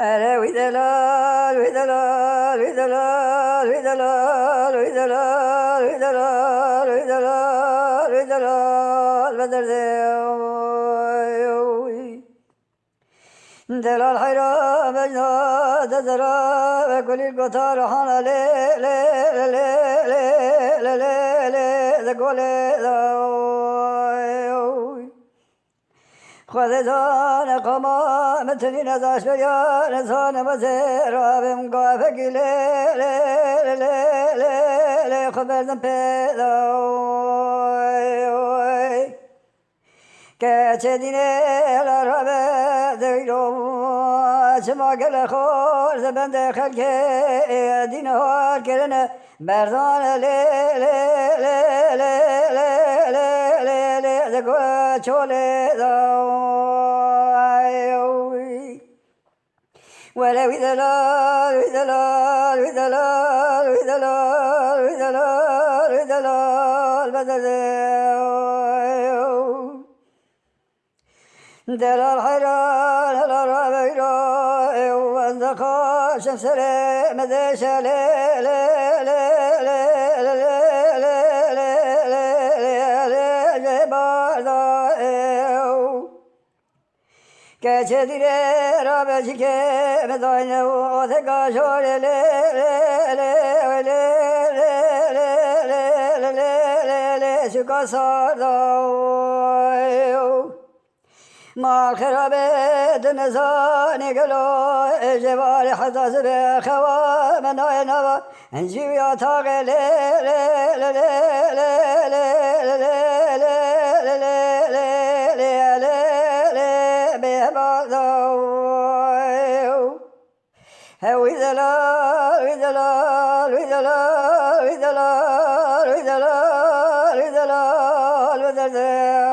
ألا ويدلال ويدلال ويدلال ويدلال ويدلال ويدلال ويدلال ويدلال بدر ذي دلال حيرا بجنا تزرا كل القطار حنا لي لي لي لي لي لي لي ذكول خذتان قما متني نزاش يا نزان مزير بمقافك لي لي لي لي لي خبر ذنب كاتديني على ربع ذيلو سما قل خور زبن دخل كي دين هار كرنا بردان لي لي لي لي لي لي لي ذكوا شولي ولا وذلال وذلال وذلال وذلال وذلال وذلال بدل دلال حيران الربيع وانزقا شمس مدش لي لي لي لي لي لي لي لي جبار كاتدير رابجك مداين وثقا شول لي لي لي لي لي لي لي سكا صار ما الخرابات نزاني قلو جبال حساس بخوا من عينوا انجيو يا طاغي لي لي لي لي لي لي لي لي بهبادو هوي ذلال وذلال وذلال وذلال وذلال وذلال وذلال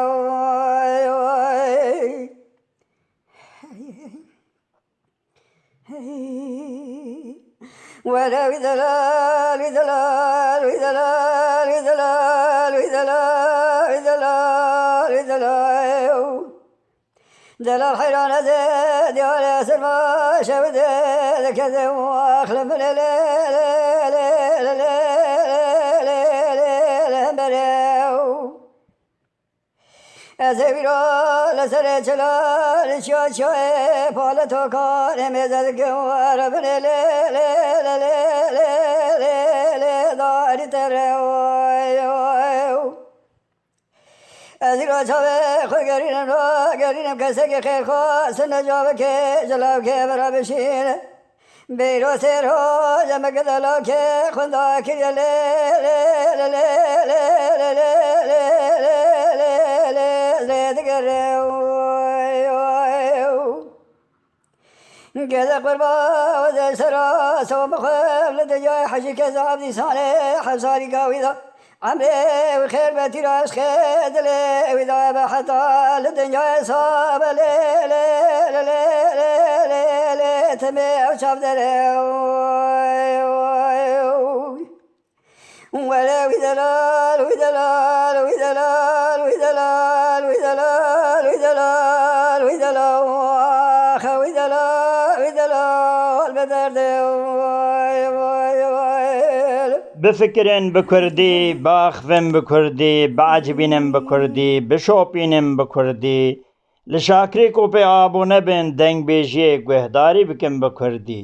ولا وذلال وذلال وذلال وذلال وذلال وذلال وذلال دلال حيران زاد يا ناس ما شبد كذا واخلم لا لا لا لا لا لا أزيرا لسر جلال شو شو بالتو كان مزد كوار بن لا لا لا لا لا لا دار ترى أزيرا شو خيرين را خيرين كسر خير خاص نجاب كه جلاب كه برابشين بيرو سر هو جمع كذا كه خندا كذا لا لا لا لا لا كذا قربا وذا سرا سوم خير لدجاي حجي كذا عبدي صالح حساري قاويدا عمري وخير بتراش خيد لي وذا بحطا لدجاي صاب لي لي لي لي لي لي تمي وشاف دري ولا وذلال وذلال وذلال وذلال وذلال وذلال وذلال وذلال وذلال بدر بفكرن بكردي باخفن بكردي بعجبينن بكردي بشوبينن بكردي لشاكري کو पे आबो नबन दंग बेजिए गुहदारी बिकम बकर्दी